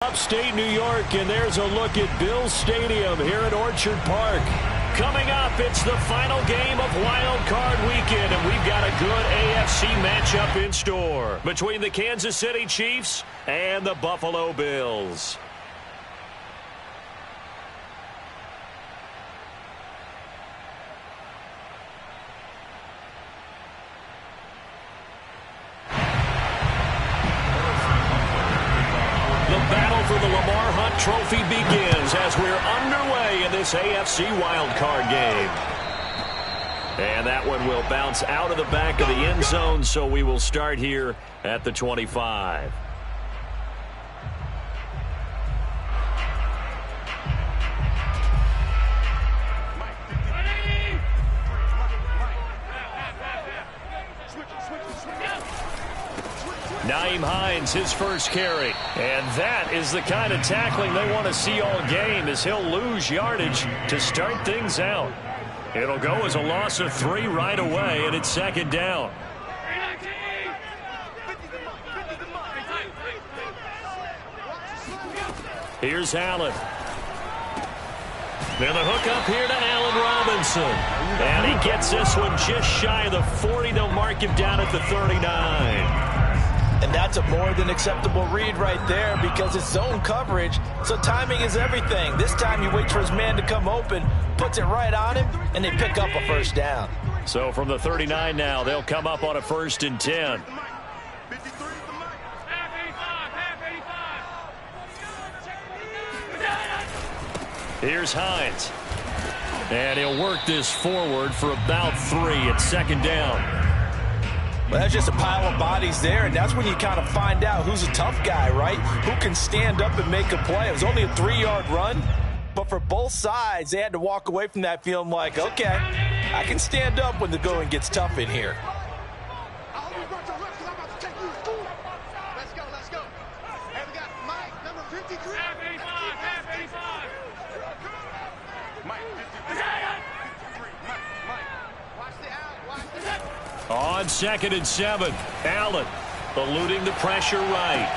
Upstate New York, and there's a look at Bills Stadium here at Orchard Park. Coming up, it's the final game of Wild Card Weekend, and we've got a good AFC matchup in store between the Kansas City Chiefs and the Buffalo Bills. For the Lamar Hunt Trophy begins as we're underway in this AFC wildcard game. And that one will bounce out of the back of the end zone, so we will start here at the 25. Nyheim Hines, his first carry. And that is the kind of tackling they want to see all game, as he'll lose yardage to start things out. It'll go as a loss of 3 right away, and it's second down. Here's Allen. Then the hook up here to Allen Robinson. And he gets this one just shy of the 40. They'll mark him down at the 39. And that's a more than acceptable read right there because it's zone coverage, so timing is everything. This time he waits for his man to come open, puts it right on him, and they pick up a first down. So from the 39 now, they'll come up on a 1st and 10. Here's Hines. And he'll work this forward for about 3. It's second down. Well, that's just a pile of bodies there, and that's when you kind of find out who's a tough guy, right? Who can stand up and make a play. It was only a 3-yard run, but for both sides, they had to walk away from that feeling like, okay, I can stand up when the going gets tough in here. Let's go. Hey, we got Mike, number 53. Mike, 53. Mike. Watch the out. On 2nd and 7, Allen eluding the pressure right.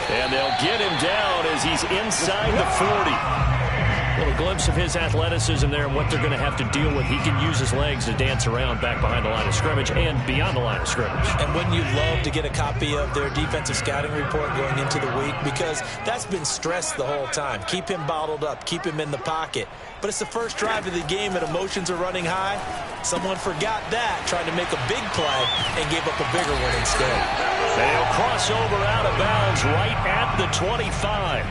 And they'll get him down as he's inside the 40. A little glimpse of his athleticism there and what they're going to have to deal with. He can use his legs to dance around back behind the line of scrimmage and beyond the line of scrimmage. And wouldn't you love to get a copy of their defensive scouting report going into the week? Because that's been stressed the whole time. Keep him bottled up. Keep him in the pocket. But it's the first drive of the game and emotions are running high. Someone forgot that, trying to make a big play, and gave up a bigger one instead. They'll cross over out of bounds right at the 25.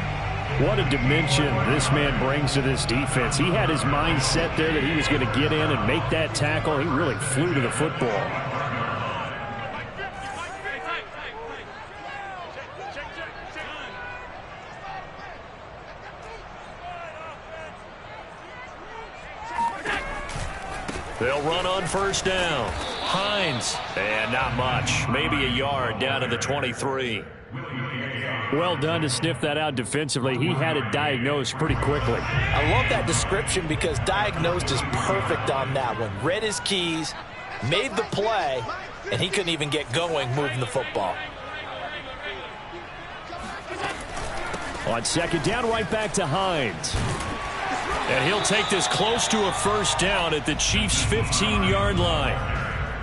What a dimension this man brings to this defense. He had his mind set there that he was going to get in and make that tackle. He really flew to the football. They'll run on 1st down. Hines, and not much. Maybe a yard down to the 23. Well done to sniff that out defensively. He had it diagnosed pretty quickly. I love that description because diagnosed is perfect on that one. Read his keys, made the play, and he couldn't even get going moving the football. On 2nd down, right back to Hines. And he'll take this close to a 1st down at the Chiefs' 15-yard line.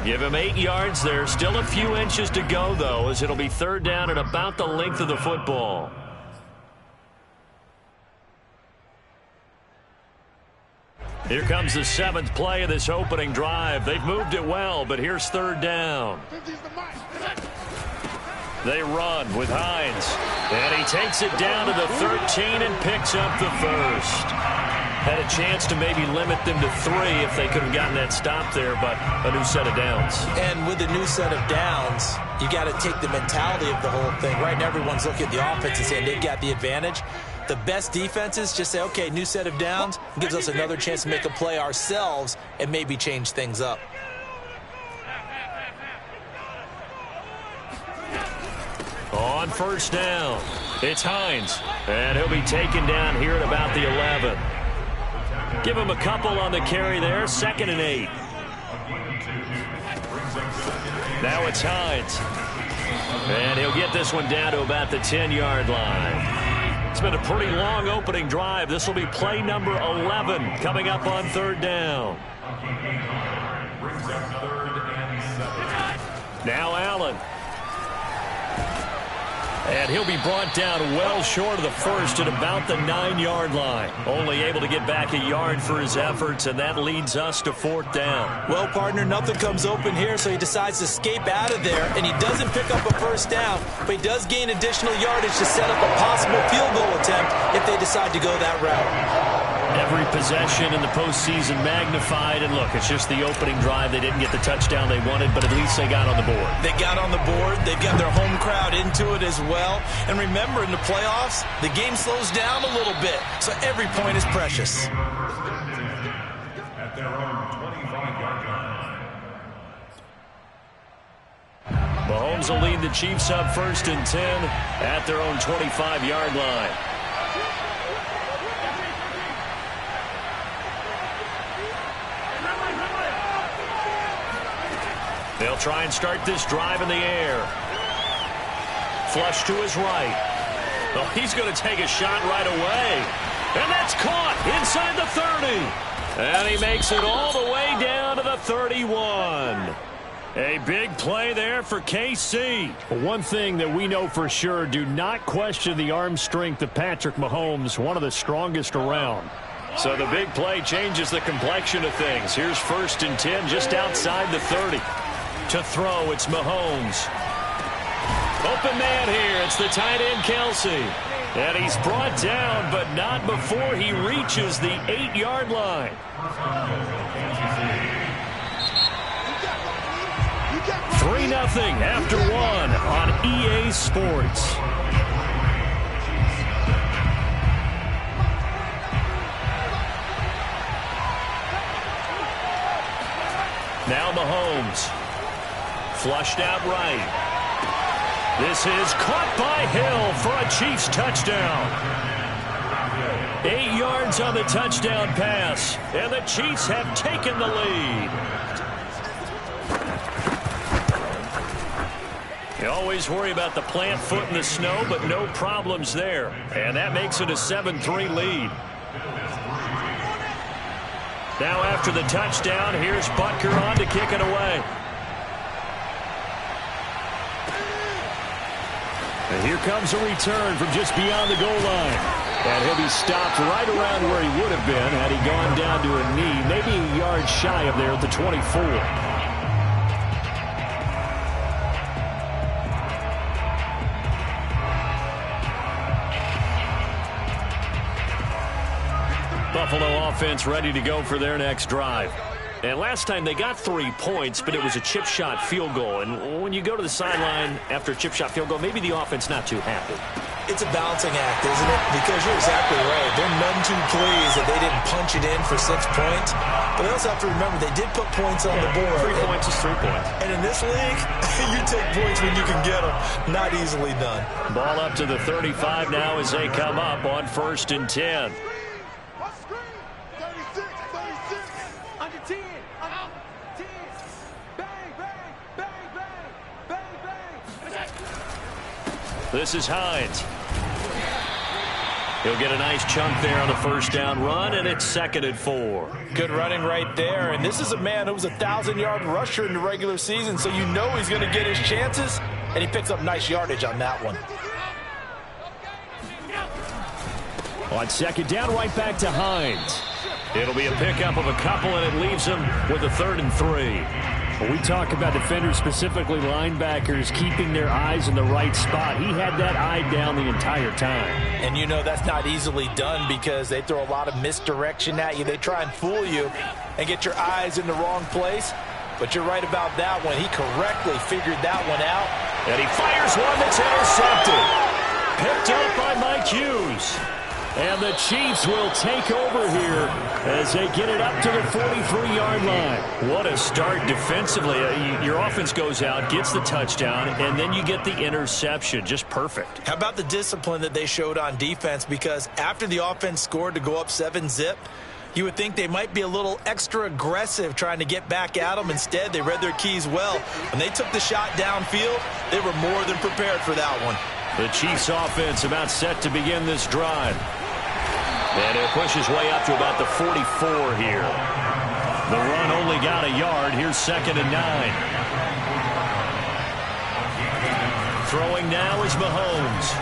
Give him 8 yards there. Still a few inches to go, though, as it'll be 3rd down at about the length of the football. Here comes the 7th play of this opening drive. They've moved it well, but here's 3rd down. They run with Hines. And he takes it down to the 13 and picks up the 1st. Had a chance to maybe limit them to 3 if they could have gotten that stop there, but a new set of downs. And with a new set of downs, you got to take the mentality of the whole thing. Right now, everyone's looking at the offense and saying they've got the advantage. The best defenses just say, okay, new set of downs, gives us another chance to make a play ourselves and maybe change things up. On 1st down, it's Hines, and he'll be taken down here at about the 11. Give him a couple on the carry there. 2nd and 8. Now it's Hines. And he'll get this one down to about the 10-yard line. It's been a pretty long opening drive. This will be play number 11 coming up on third down. Now Allen. And he'll be brought down well short of the first at about the 9-yard line. Only able to get back a yard for his efforts, and that leads us to fourth down. Well, partner, nothing comes open here, so he decides to escape out of there, and he doesn't pick up a first down, but he does gain additional yardage to set up a possible field goal attempt if they decide to go that route. Every possession in the postseason magnified, and look, it's just the opening drive. They didn't get the touchdown they wanted, but at least they got on the board. They got on the board. They've got their home crowd into it as well. And remember, in the playoffs, the game slows down a little bit, so every point is precious. At their own 25-yard line. Mahomes will lead the Chiefs up 1st and 10 at their own 25-yard line. They'll try and start this drive in the air. Flush to his right. Oh, he's going to take a shot right away. And that's caught inside the 30. And he makes it all the way down to the 31. A big play there for KC. One thing that we know for sure, do not question the arm strength of Patrick Mahomes, one of the strongest around. So the big play changes the complexion of things. Here's 1st and 10 just outside the 30. To throw, it's Mahomes. Open man here. It's the tight end, Kelsey. And he's brought down, but not before he reaches the 8-yard line. 3-0 after 1 on EA Sports. Now Mahomes. Flushed out right. This is caught by Hill for a Chiefs touchdown. 8 yards on the touchdown pass, and the Chiefs have taken the lead. You always worry about the plant foot in the snow, but no problems there. And that makes it a 7-3 lead. Now after the touchdown, here's Butker on to kick it away. And here comes a return from just beyond the goal line. And he'll be stopped right around where he would have been had he gone down to a knee, maybe a yard shy of there at the 24. Buffalo offense ready to go for their next drive. And last time they got 3 points, but it was a chip shot field goal. And when you go to the sideline after a chip shot field goal, maybe the offense not too happy. It's a balancing act, isn't it? Because you're exactly right. They're none too pleased that they didn't punch it in for 6 points. But they also have to remember they did put points on the board. 3 points is 3 points. And in this league, you take points when you can get them. Not easily done. Ball up to the 35 now as they come up on 1st and 10. This is Hines. He'll get a nice chunk there on the 1st down run, and it's 2nd and 4. Good running right there. And this is a man who was a 1,000-yard rusher in the regular season, so you know he's going to get his chances, and he picks up nice yardage on that one. On 2nd down, right back to Hines. It'll be a pickup of a couple, and it leaves him with a 3rd and 3. When we talk about defenders, specifically linebackers, keeping their eyes in the right spot, he had that eye down the entire time. And you know that's not easily done because they throw a lot of misdirection at you. They try and fool you and get your eyes in the wrong place. But you're right about that one. He correctly figured that one out. And he fires one that's intercepted. Picked up by Mike Hughes. And the Chiefs will take over here as they get it up to the 43-yard line. What a start defensively. Your offense goes out, gets the touchdown, and then you get the interception. Just perfect. How about the discipline that they showed on defense? Because after the offense scored to go up 7-zip, you would think they might be a little extra aggressive trying to get back at them. Instead, they read their keys well. When they took the shot downfield, they were more than prepared for that one. The Chiefs offense about set to begin this drive. And he'll push his way up to about the 44 here. The run only got a yard. Here's 2nd and 9. Throwing now is Mahomes.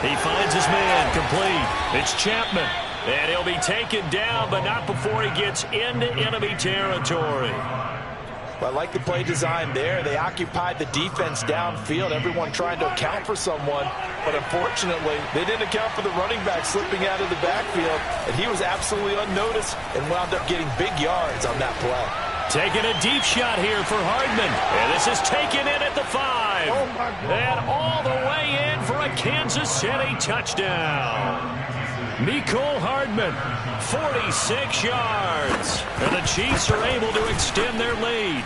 He finds his man complete. It's Chapman. And he'll be taken down, but not before he gets into enemy territory. Well, I like the play design there. They occupied the defense downfield, everyone trying to account for someone. But unfortunately, they didn't account for the running back slipping out of the backfield. And he was absolutely unnoticed and wound up getting big yards on that play. Taking a deep shot here for Hardman. And this is taken in at the 5. And all the way in for a Kansas City touchdown. Mecole Hardman, 46 yards. And the Chiefs are able to extend their lead.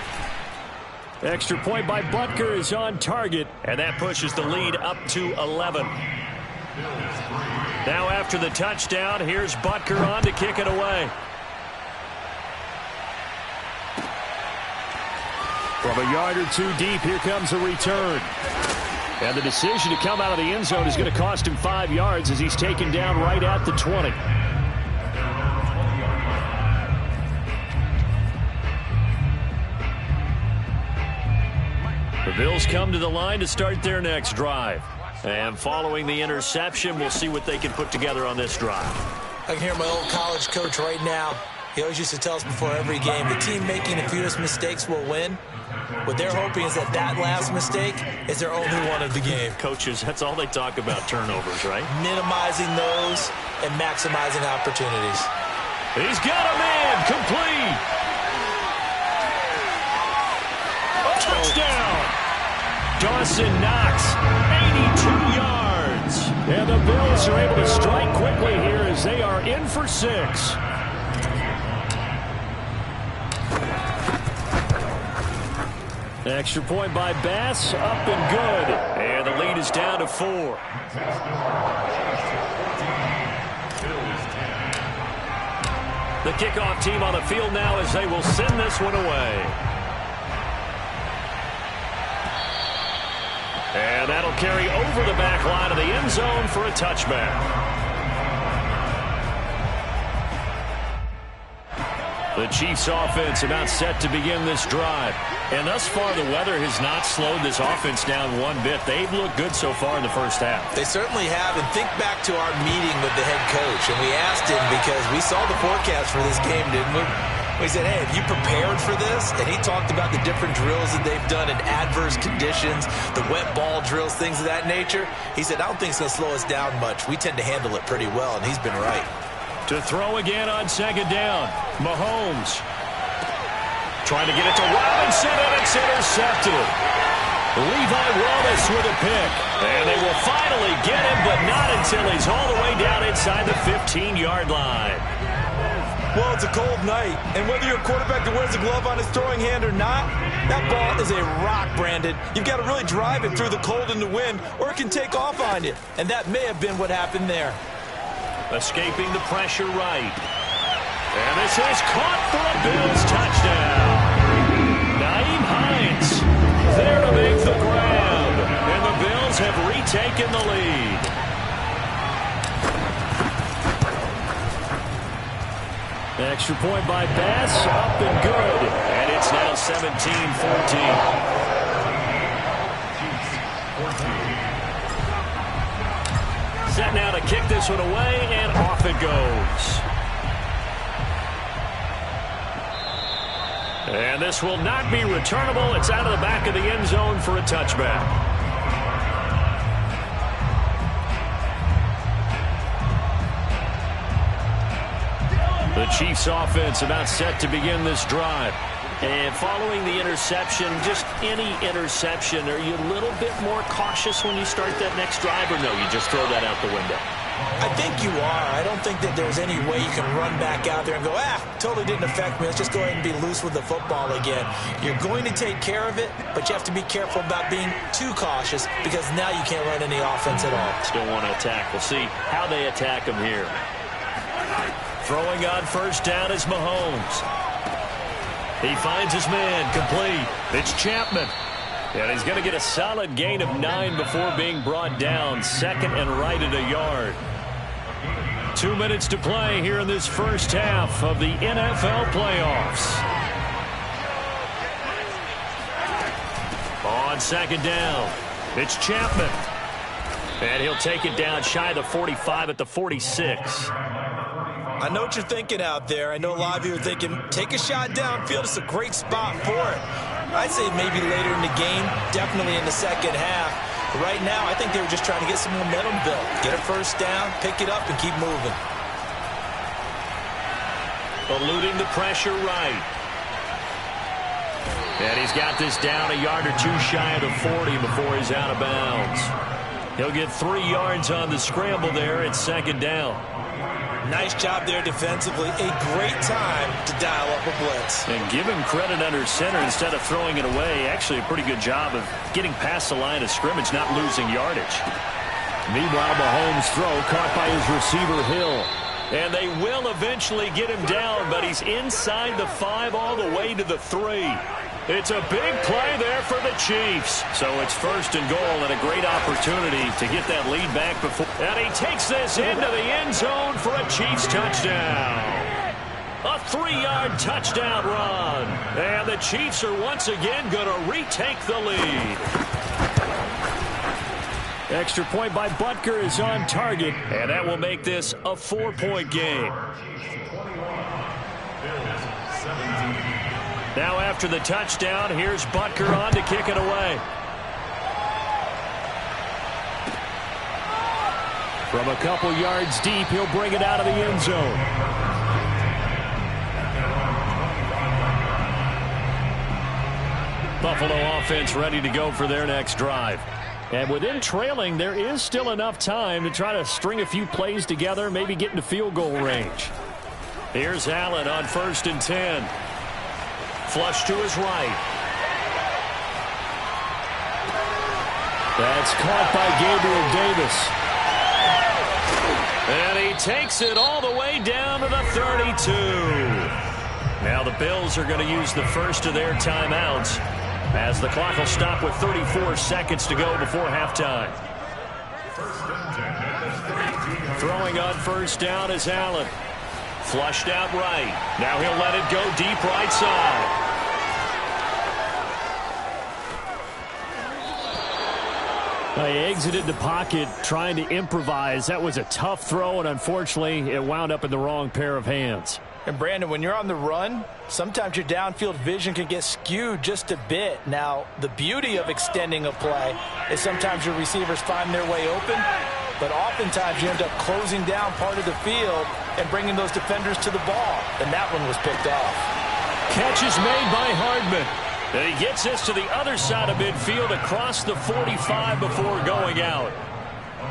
Extra point by Butker is on target. And that pushes the lead up to 11. Now after the touchdown, here's Butker on to kick it away. From a yard or two deep, here comes a return. And the decision to come out of the end zone is going to cost him 5 yards as he's taken down right at the 20. The Bills come to the line to start their next drive. And following the interception, we'll see what they can put together on this drive. I can hear my old college coach right now. He always used to tell us before every game, the team making the fewest mistakes will win. What they're hoping is that last mistake is their only one of the game. Coaches, that's all they talk about, turnovers, right? Minimizing those and maximizing opportunities. He's got a man complete. A touchdown. Dawson Knox, 82 yards. And the Bills are able to strike quickly here as they are in for 6. Extra point by Bass, up and good. And the lead is down to 4. The kickoff team on the field now as they will send this one away. And that'll carry over the back line of the end zone for a touchback. The Chiefs offense about set to begin this drive. And thus far, the weather has not slowed this offense down one bit. They've looked good so far in the first half. They certainly have. And think back to our meeting with the head coach. And we asked him because we saw the forecast for this game, didn't we? We said, hey, have you prepared for this? And he talked about the different drills that they've done in adverse conditions, the wet ball drills, things of that nature. He said, I don't think it's going to slow us down much. We tend to handle it pretty well, and he's been right. To throw again on 2nd down, Mahomes. Trying to get it to Robinson, and it's intercepted. Levi Wallace with a pick. And they will finally get him, but not until he's all the way down inside the 15-yard line. Well, it's a cold night, and whether you're a quarterback that wears a glove on his throwing hand or not, that ball is a rock, Brandon. You've got to really drive it through the cold and the wind, or it can take off on you. And that may have been what happened there. Escaping the pressure right. And this is caught for a Bills touchdown. Nyheim Hines there to make the grab. And the Bills have retaken the lead. Extra point by Bass, up and good. And it's now 17-14. Set now to kick this one away, and off it goes. And this will not be returnable. It's out of the back of the end zone for a touchback. The Chiefs offense about set to begin this drive. And following the interception, just any interception, are you a little bit more cautious when you start that next drive, or no, you just throw that out the window? I think you are. I don't think that there's any way you can run back out there and go, totally didn't affect me. Let's just go ahead and be loose with the football again. You're going to take care of it, but you have to be careful about being too cautious because now you can't run any offense at all. Still want to attack. We'll see how they attack him here. Throwing on 1st down is Mahomes. He finds his man complete. It's Chapman. And he's going to get a solid gain of 9 before being brought down. Second and right at a yard. 2 minutes to play here in this first half of the NFL playoffs. On second down, it's Chapman. And he'll take it down shy of the 45 at the 46. I know what you're thinking out there. I know a lot of you are thinking, take a shot downfield. It's a great spot for it. I'd say maybe later in the game, definitely in the second half. But right now, I think they were just trying to get some momentum built. Get a first down, pick it up, and keep moving. Eluding the pressure right. And he's got this down a yard or two shy of the 40 before he's out of bounds. He'll get 3 yards on the scramble there at second down. Nice job there defensively. A great time to dial up a blitz. And give him credit under center instead of throwing it away. Actually, a pretty good job of getting past the line of scrimmage, not losing yardage. Meanwhile, Mahomes' throw caught by his receiver, Hill. And they will eventually get him down, but he's inside the 5 all the way to the 3. It's a big play there for the Chiefs. So it's first and goal and a great opportunity to get that lead back before. And he takes this into the end zone for a Chiefs touchdown. A 3-yard touchdown run. And the Chiefs are once again going to retake the lead. Extra point by Butker is on target. And that will make this a 4-point game. Now after the touchdown, here's Butker on to kick it away. From a couple yards deep, he'll bring it out of the end zone. Buffalo offense ready to go for their next drive. And within trailing, there is still enough time to try to string a few plays together, maybe get into field goal range. Here's Allen on 1st and 10. Flush to his right. That's caught by Gabriel Davis. And he takes it all the way down to the 32. Now the Bills are going to use the first of their timeouts as the clock will stop with 34 seconds to go before halftime. Throwing on first down is Allen. Flushed out right. Now he'll let it go deep right side. He exited the pocket trying to improvise. That was a tough throw, and unfortunately, it wound up in the wrong pair of hands. And Brandon, when you're on the run, sometimes your downfield vision can get skewed just a bit. Now, the beauty of extending a play is sometimes your receivers find their way open, but oftentimes you end up closing down part of the field and bringing those defenders to the ball. And that one was picked off. Catch is made by Hardman. And he gets this to the other side of midfield across the 45 before going out.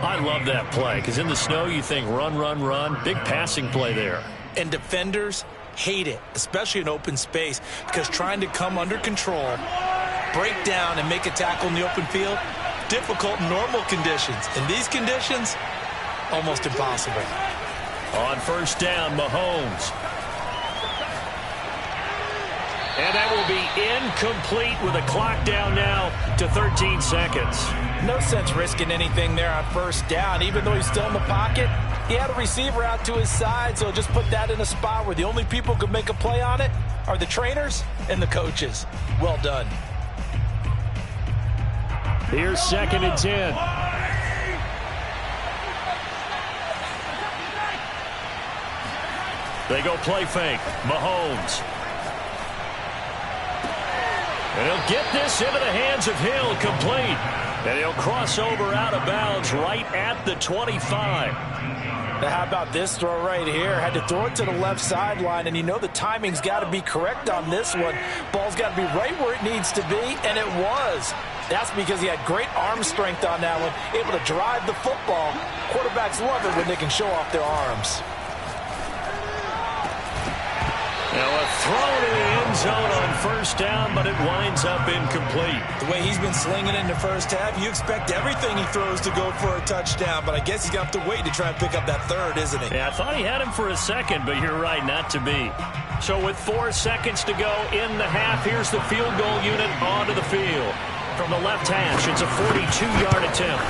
I love that play because in the snow you think run, run, run. Big passing play there. And defenders hate it, especially in open space, because trying to come under control, break down, and make a tackle in the open field, difficult in normal conditions. In these conditions, almost impossible. On first down, Mahomes. And that will be incomplete with a clock down now to 13 seconds. No sense risking anything there on first down. Even though he's still in the pocket, he had a receiver out to his side, so just put that in a spot where the only people who can make a play on it are the trainers and the coaches. Well done. Here's 2nd and 10. They go play fake. Mahomes. And he'll get this into the hands of Hill, complete. And he'll cross over out of bounds right at the 25. Now how about this throw right here? Had to throw it to the left sideline, and you know the timing's got to be correct on this one. Ball's got to be right where it needs to be, and it was. That's because he had great arm strength on that one, able to drive the football. Quarterbacks love it when they can show off their arms. Now a throw to the end zone on first down, but it winds up incomplete. The way he's been slinging it in the first half, you expect everything he throws to go for a touchdown, but I guess he's going to have to wait to try and pick up that third, isn't he? Yeah, I thought he had him for a second, but you're right, not to be. So with 4 seconds to go in the half, here's the field goal unit onto the field. from the left hash. It's a 42-yard attempt.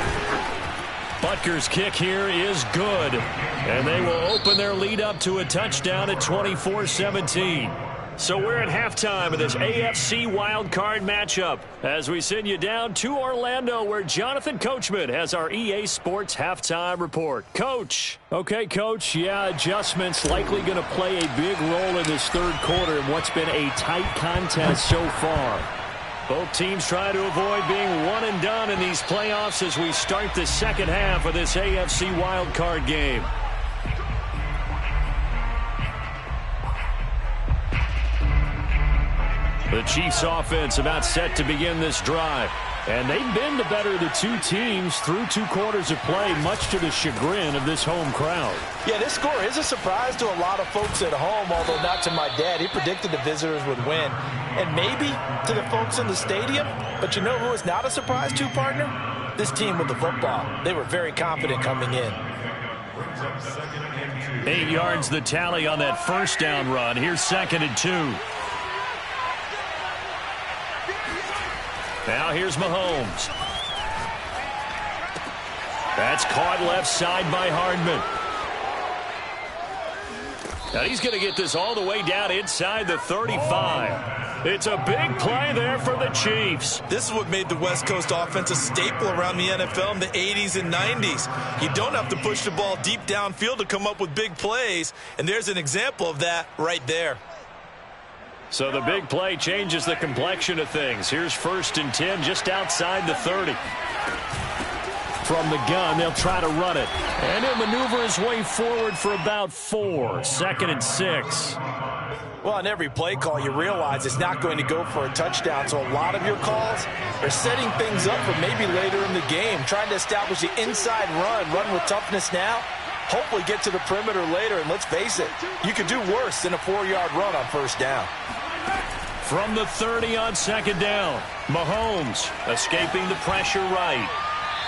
Butker's kick here is good, and they will open their lead up to a touchdown at 24-17. So we're at halftime of this AFC wildcard matchup as we send you down to Orlando, where Jonathan Coachman has our EA Sports halftime report. Coach. Okay, Coach. Yeah, adjustments likely going to play a big role in this third quarter in what's been a tight contest so far. Both teams try to avoid being one and done in these playoffs as we start the second half of this AFC wildcard game. The Chiefs offense about set to begin this drive. And they've been the better of the two teams through 2 quarters of play, much to the chagrin of this home crowd. Yeah, this score is a surprise to a lot of folks at home, although not to my dad. He predicted the visitors would win. And maybe to the folks in the stadium. But you know who is not a surprise to, partner? This team with the football. They were very confident coming in. 8 yards the tally on that first down run. Here's 2nd and 2. Now here's Mahomes. That's caught left side by Hardman. Now he's going to get this all the way down inside the 35. It's a big play there for the Chiefs. This is what made the West Coast offense a staple around the NFL in the 80s and 90s. You don't have to push the ball deep downfield to come up with big plays, and there's an example of that right there. So the big play changes the complexion of things. Here's 1st and 10 just outside the 30. From the gun, they'll try to run it. And he'll maneuver his way forward for about 4. 2nd and 6. Well, on every play call, you realize it's not going to go for a touchdown. So a lot of your calls are setting things up for maybe later in the game, trying to establish the inside run with toughness now. Hopefully get to the perimeter later, and let's face it, you could do worse than a 4-yard run on 1st down. From the 30 on 2nd down, Mahomes escaping the pressure right.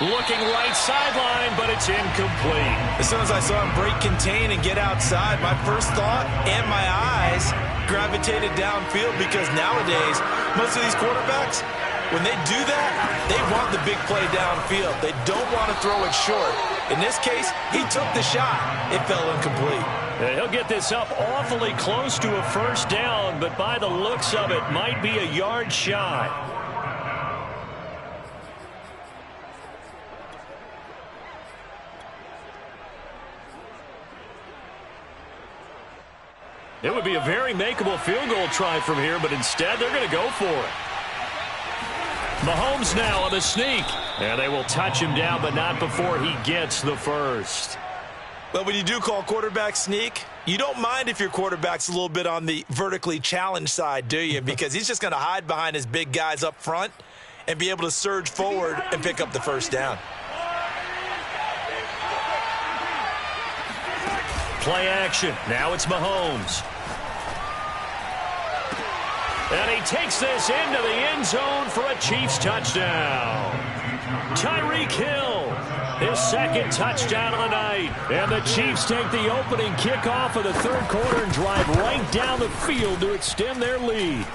Looking right sideline, but it's incomplete. As soon as I saw him break contain and get outside, my first thought and my eyes gravitated downfield, because nowadays, most of these quarterbacks, when they do that, they want the big play downfield. They don't want to throw it short. In this case, he took the shot. It fell incomplete. He'll get this up awfully close to a 1st down, but by the looks of it, might be a yard shy. It would be a very makeable field goal try from here, but instead they're going to go for it. Mahomes now on the sneak. And they will touch him down, but not before he gets the 1st. Well, when you do call quarterback sneak, you don't mind if your quarterback's a little bit on the vertically challenged side, do you? Because he's just going to hide behind his big guys up front and be able to surge forward and pick up the 1st down. Play action. Now it's Mahomes. And he takes this into the end zone for a Chiefs touchdown. Tyreek Hill, his 2nd touchdown of the night. And the Chiefs take the opening kickoff of the 3rd quarter and drive right down the field to extend their lead.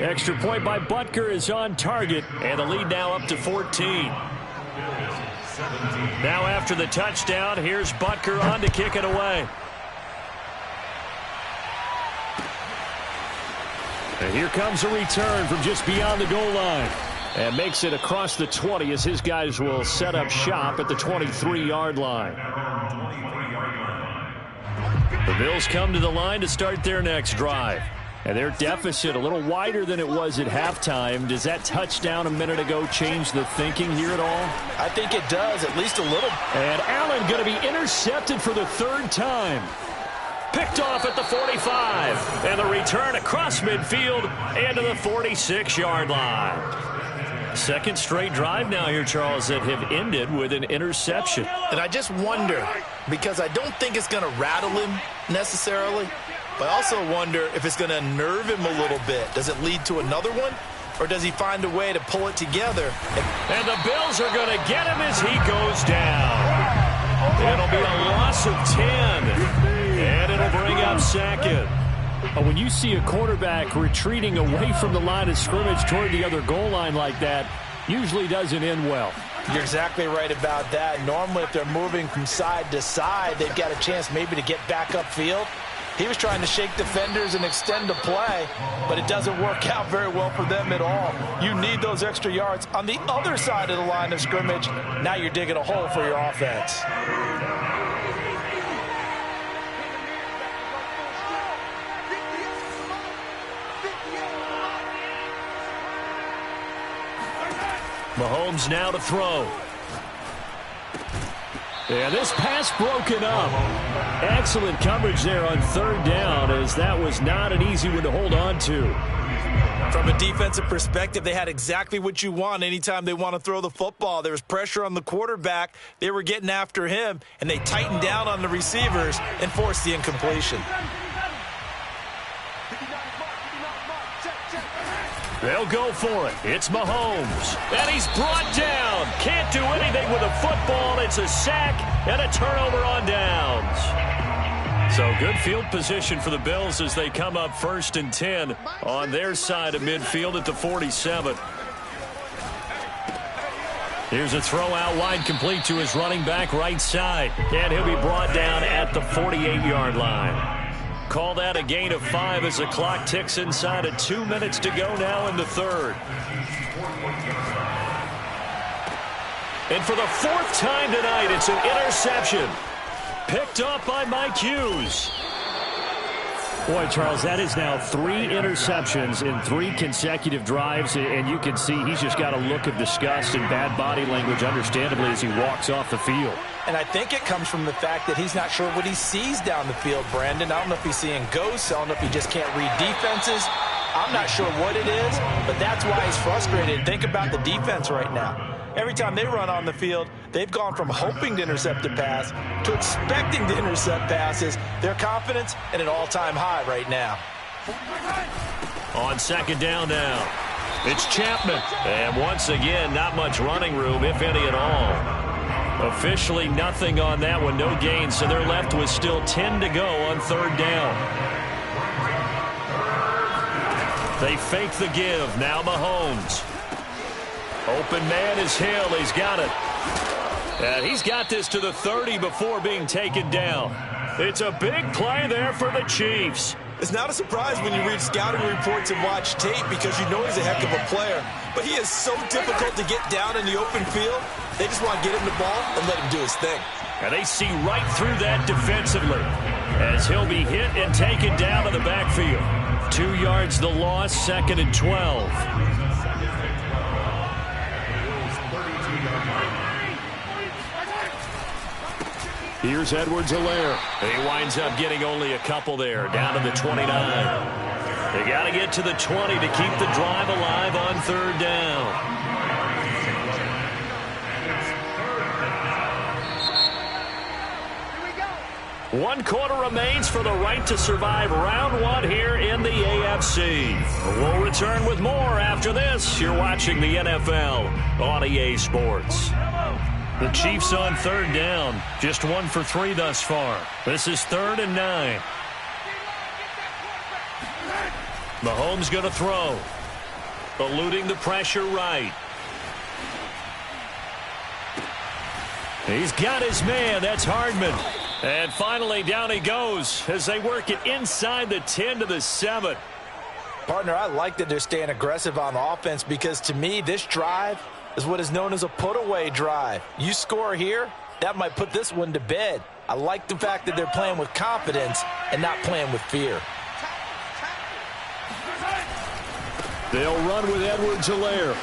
Extra point by Butker is on target, and the lead now up to 14. Now after the touchdown, here's Butker on to kick it away. And here comes a return from just beyond the goal line. And makes it across the 20 as his guys will set up shop at the 23-yard line. The Bills come to the line to start their next drive. And their deficit a little wider than it was at halftime. Does that touchdown a minute ago change the thinking here at all? I think it does, at least a little. And Allen going to be intercepted for the 3rd time. Picked off at the 45. And the return across midfield into the 46-yard line. 2nd straight drive now here, Charles, that have ended with an interception. And I just wonder, because I don't think it's going to rattle him necessarily, but I also wonder if it's going to unnerve him a little bit. Does it lead to another one? Or does he find a way to pull it together? And the Bills are going to get him as he goes down. It'll be a loss of 10. And it'll bring up 2nd. When you see a quarterback retreating away from the line of scrimmage toward the other goal line like that, usually doesn't end well. You're exactly right about that. Normally, if they're moving from side to side, they've got a chance maybe to get back upfield. He was trying to shake defenders and extend the play, but it doesn't work out very well for them at all. You need those extra yards on the other side of the line of scrimmage. Now you're digging a hole for your offense. Mahomes now to throw. And this pass broken up. Excellent coverage there on third down, as that was not an easy one to hold on to. From a defensive perspective, they had exactly what you want anytime they want to throw the football. There was pressure on the quarterback. They were getting after him, and they tightened down on the receivers and forced the incompletion. They'll go for it. It's Mahomes. And he's brought down. Can't do anything with a football. It's a sack and a turnover on downs. So good field position for the Bills as they come up 1st and 10 on their side of midfield at the 47. Here's a throw out wide, complete to his running back right side. And he'll be brought down at the 48-yard line. Call that a gain of 5 as the clock ticks inside of 2 minutes to go now in the third. And for the 4th time tonight, it's an interception. Picked up by Mike Hughes. Boy, Charles, that is now 3 interceptions in 3 consecutive drives, and you can see he's just got a look of disgust and bad body language, understandably, as he walks off the field. And I think it comes from the fact that he's not sure what he sees down the field, Brandon. I don't know if he's seeing ghosts. I don't know if he just can't read defenses. I'm not sure what it is, but that's why he's frustrated. Think about the defense right now. Every time they run on the field, they've gone from hoping to intercept a pass to expecting to intercept passes. Their confidence at an all-time high right now. On 2nd down now, it's Chapman. And once again, not much running room, if any at all. Officially nothing on that one, no gain, so they're left with still 10 to go on 3rd down. They fake the give, now Mahomes. Open man is Hill. He's got it. And he's got this to the 30 before being taken down. It's a big play there for the Chiefs. It's not a surprise when you read scouting reports and watch tape because you know he's a heck of a player. But he is so difficult to get down in the open field. They just want to get him the ball and let him do his thing. And they see right through that defensively as he'll be hit and taken down to the backfield. 2 yards the loss, 2nd and 12. Here's Edwards-Helaire. He winds up getting only a couple there, down to the 29. They got to get to the 20 to keep the drive alive on 3rd down. One quarter remains for the right to survive round 1 here in the AFC. We'll return with more after this. You're watching the NFL on EA Sports. The Chiefs on 3rd down. Just 1 for 3 thus far. This is 3rd and 9. Mahomes going to throw. Eluding the pressure right. He's got his man. That's Hardman. And finally down he goes as they work it inside the 10 to the 7. Partner, I like that they're staying aggressive on offense because to me this drive is what is known as a put-away drive. You score here, that might put this one to bed. I like the fact that they're playing with confidence and not playing with fear. They'll run with Edwards-Helaire.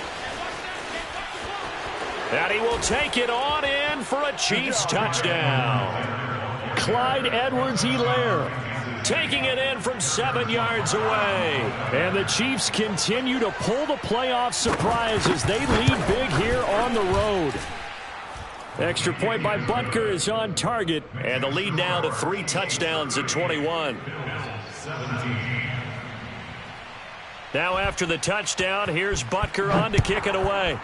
And he will take it on in for a Chiefs touchdown. Clyde Edwards-Helaire taking it in from 7 yards away. And the Chiefs continue to pull the playoff surprise as they lead big here on the road. Extra point by Butker is on target. And the lead now to 3 touchdowns at 21. Now after the touchdown, here's Butker on to kick it away.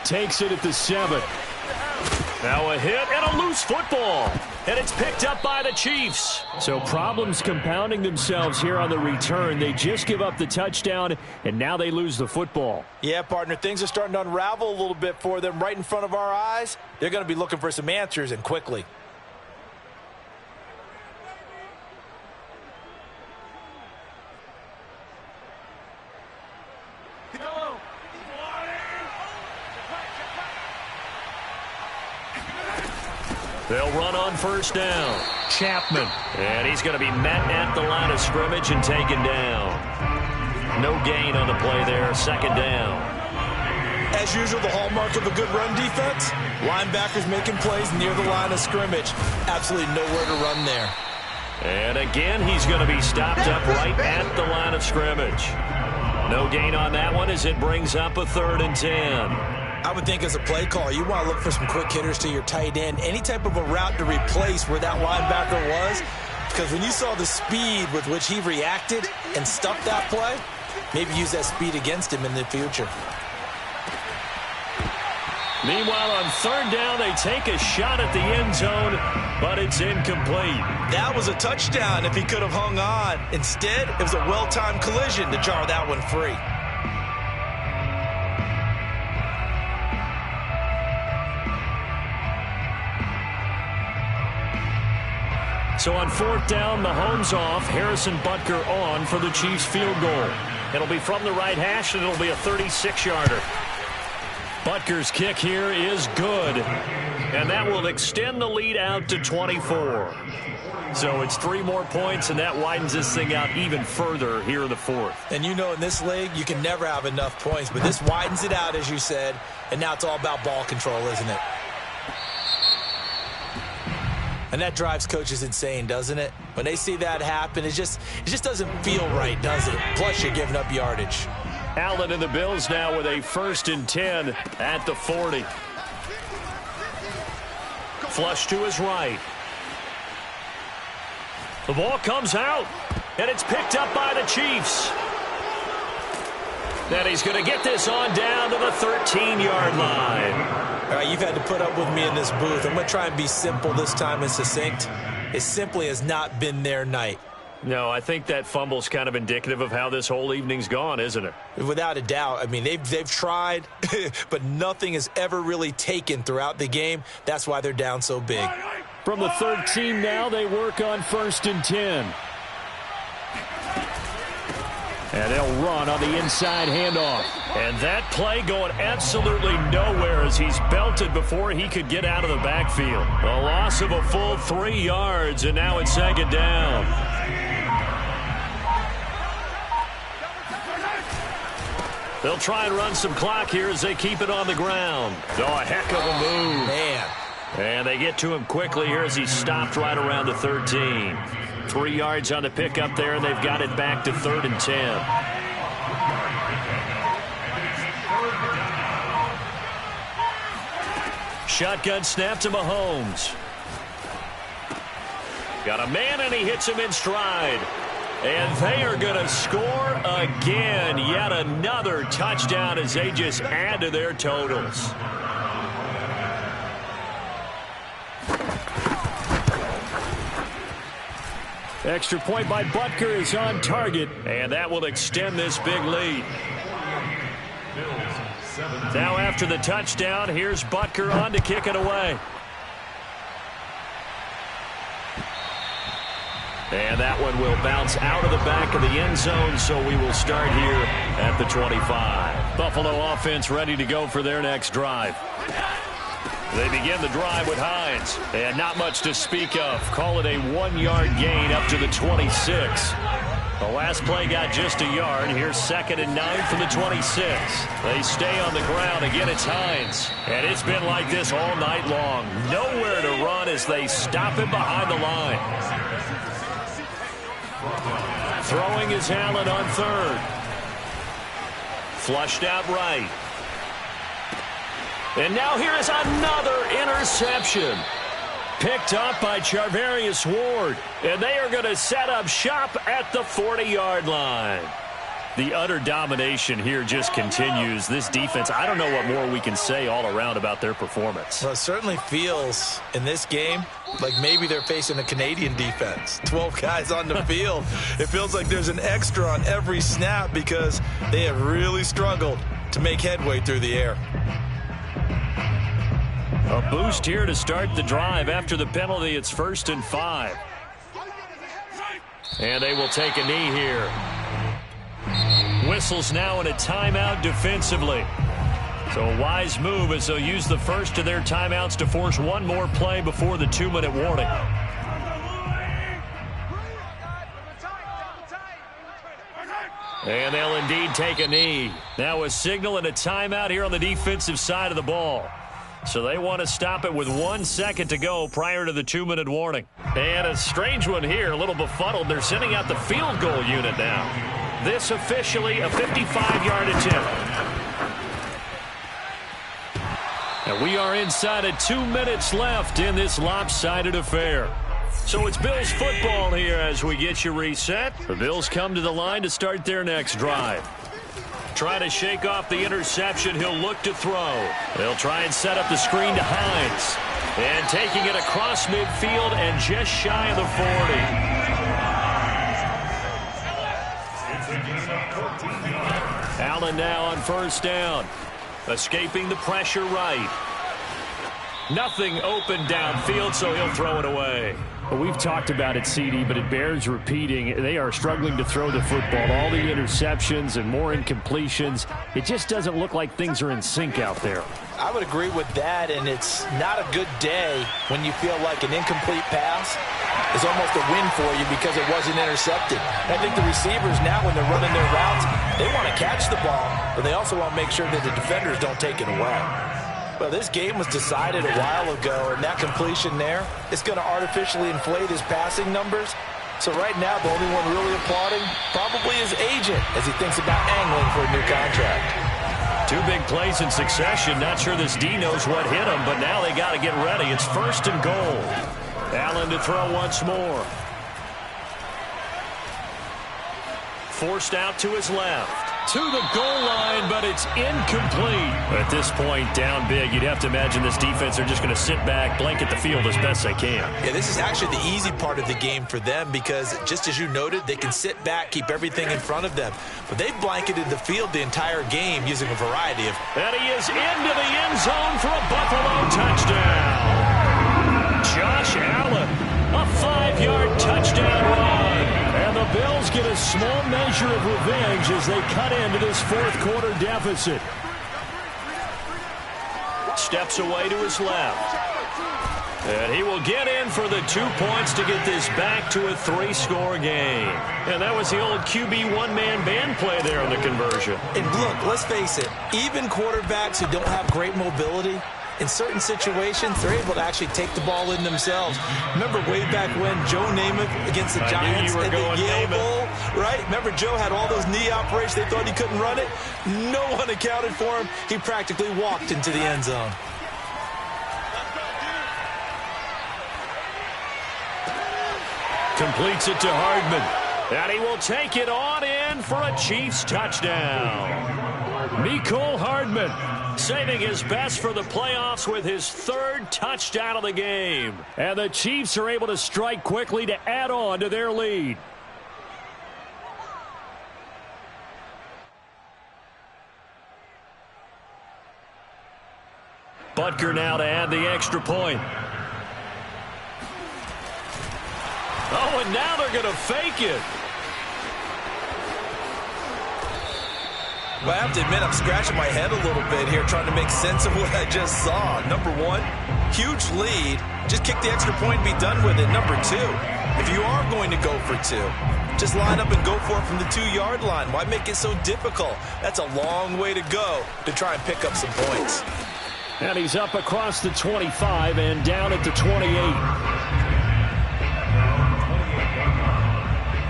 Takes it at the 7. Now a hit and a loose football. And it's picked up by the Chiefs. So problems compounding themselves here on the return. They just give up the touchdown, and now they lose the football. Yeah, partner, things are starting to unravel a little bit for them right in front of our eyes. They're going to be looking for some answers, and quickly. They'll run on first down. Chapman. And he's going to be met at the line of scrimmage and taken down. No gain on the play there. Second down. As usual, the hallmark of a good run defense, linebackers making plays near the line of scrimmage. Absolutely nowhere to run there. And again, he's going to be stopped up right at the line of scrimmage. No gain on that one as it brings up a 3rd and 10. I would think as a play caller, you want to look for some quick hitters to your tight end. Any type of a route to replace where that linebacker was. Because when you saw the speed with which he reacted and stuffed that play, maybe use that speed against him in the future. Meanwhile, on 3rd down, they take a shot at the end zone, but it's incomplete. That was a touchdown if he could have hung on. Instead, it was a well-timed collision to jar that one free. So on 4th down, Mahomes off, Harrison Butker on for the Chiefs field goal. It'll be from the right hash, and it'll be a 36-yarder. Butker's kick here is good, and that will extend the lead out to 24. So it's 3 more points, and that widens this thing out even further here in the 4th. And you know in this league, you can never have enough points, but this widens it out, as you said, and now it's all about ball control, isn't it? And that drives coaches insane, doesn't it? When they see that happen, it just doesn't feel right, does it? Plus, you're giving up yardage. Allen and the Bills now with a 1st and 10 at the 40. Flush to his right. The ball comes out, and it's picked up by the Chiefs. Then he's going to get this on down to the 13-yard line. All right, you've had to put up with me in this booth. I'm going to try and be simple this time and succinct. It simply has not been their night. No, I think that fumble's kind of indicative of how this whole evening's gone, isn't it? Without a doubt. I mean, they've tried, but nothing has ever really taken throughout the game. That's why they're down so big. From the 13 now, they work on 1st and 10. And they'll run on the inside handoff. And that play going absolutely nowhere as he's belted before he could get out of the backfield. A loss of a full 3 yards, and now it's 2nd down. They'll try and run some clock here as they keep it on the ground. Oh, a heck of a move. Man. And they get to him quickly here as he stopped right around the 13. 3 yards on the pickup there, and they've got it back to 3rd and 10. Shotgun snap to Mahomes. Got a man, and he hits him in stride. And they are going to score again. Yet another touchdown as they just add to their totals. Extra point by Butker is on target. And that will extend this big lead. Now after the touchdown, here's Butker on to kick it away. And that one will bounce out of the back of the end zone, so we will start here at the 25. Buffalo offense ready to go for their next drive. They begin the drive with Hines. And not much to speak of. Call it a 1-yard gain up to the 26. The last play got just a yard. Here's 2nd and 9 from the 26. They stay on the ground. Again, it's Hines. And it's been like this all night long. Nowhere to run as they stop him behind the line. Throwing is Allen on 3rd. Flushed out right. And now here is another interception. Picked up by Charvarius Ward. And they are going to set up shop at the 40-yard line. The utter domination here just continues. This defense, I don't know what more we can say all around about their performance. Well, it certainly feels in this game like maybe they're facing a Canadian defense. 12 guys on the field. It feels like there's an extra on every snap because they have really struggled to make headway through the air. A boost here to start the drive. After the penalty, it's 1st and 5. And they will take a knee here. Whistles now in a timeout defensively. So a wise move as they'll use the first of their timeouts to force one more play before the 2-minute warning. And they'll indeed take a knee. Now a signal and a timeout here on the defensive side of the ball. So they want to stop it with 1 second to go prior to the 2-minute warning. And a strange one here, a little befuddled. They're sending out the field goal unit now. This officially a 55-yard attempt. And we are inside of 2 minutes left in this lopsided affair. So it's Bills football here as we get you reset. The Bills come to the line to start their next drive. Try to shake off the interception. He'll look to throw. They'll try and set up the screen to Hines. And taking it across midfield and just shy of the 40. Allen now on 1st down. Escaping the pressure right. Nothing open downfield, so he'll throw it away. Well, we've talked about it, CD, but it bears repeating. They are struggling to throw the football. All the interceptions and more incompletions. It just doesn't look like things are in sync out there. I would agree with that, and it's not a good day when you feel like an incomplete pass is almost a win for you because it wasn't intercepted. I think the receivers now, when they're running their routes, they want to catch the ball, but they also want to make sure that the defenders don't take it away. Well, this game was decided a while ago, and that completion there is going to artificially inflate his passing numbers. So right now, the only one really applauding probably his agent as he thinks about angling for a new contract. 2 big plays in succession. Not sure this D knows what hit him, but now they got to get ready. It's 1st and goal. Allen to throw once more. Forced out to his left. To the goal line, but it's incomplete. At this point, down big, you'd have to imagine this defense are just going to sit back, blanket the field as best they can. Yeah, this is actually the easy part of the game for them because, just as you noted, they can sit back, keep everything in front of them. But they've blanketed the field the entire game using a variety of... And he is into the end zone for a Buffalo touchdown. Josh Allen, a 5-yard touchdown run. And the Bills get a small measure of revenge as they cut into this 4th quarter deficit. Steps away to his left. And he will get in for the 2 points to get this back to a 3-score game. And that was the old QB one-man band play there on the conversion. And look, let's face it, even quarterbacks who don't have great mobility, in certain situations, they're able to actually take the ball in themselves. Remember way back when Joe Namath against the Giants at the Yale Bowl, right? Remember Joe had all those knee operations. They thought he couldn't run it. No one accounted for him. He practically walked into the end zone. Completes it to Hardman. And he will take it on in for a Chiefs touchdown. Mecole Hardman saving his best for the playoffs with his 3rd touchdown of the game. And the Chiefs are able to strike quickly to add on to their lead. Butker now to add the extra point. Oh, and now they're going to fake it. But I have to admit, I'm scratching my head a little bit here trying to make sense of what I just saw. Number 1, huge lead. Just kick the extra point and be done with it. Number 2, if you are going to go for 2, just line up and go for it from the 2-yard line. Why make it so difficult? That's a long way to go to try and pick up some points. And he's up across the 25 and down at the 28.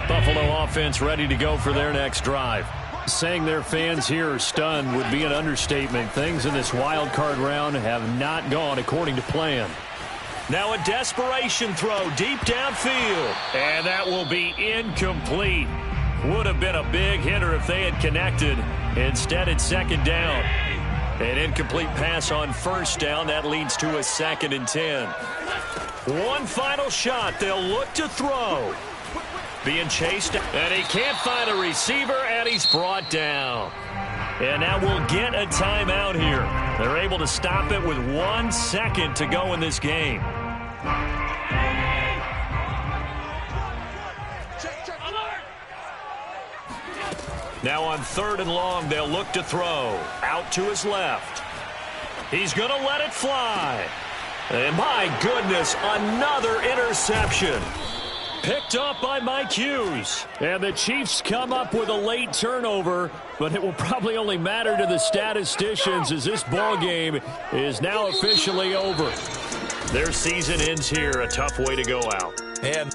Buffalo offense ready to go for their next drive. Saying their fans here are stunned would be an understatement. Things in this wild card round have not gone according to plan. Now a desperation throw deep downfield. And that will be incomplete. Would have been a big hitter if they had connected. Instead, it's second down. An incomplete pass on first down. That leads to a 2nd and 10. One final shot. They'll look to throw. Being chased, and he can't find a receiver, and he's brought down. And now we'll get a timeout here. They're able to stop it with 1 second to go in this game. Now on 3rd and long, they'll look to throw. Out to his left. He's going to let it fly. And my goodness, another interception. Picked up by Mike Hughes. And the Chiefs come up with a late turnover, but it will probably only matter to the statisticians as this ball game is now officially over. Their season ends here. A tough way to go out. And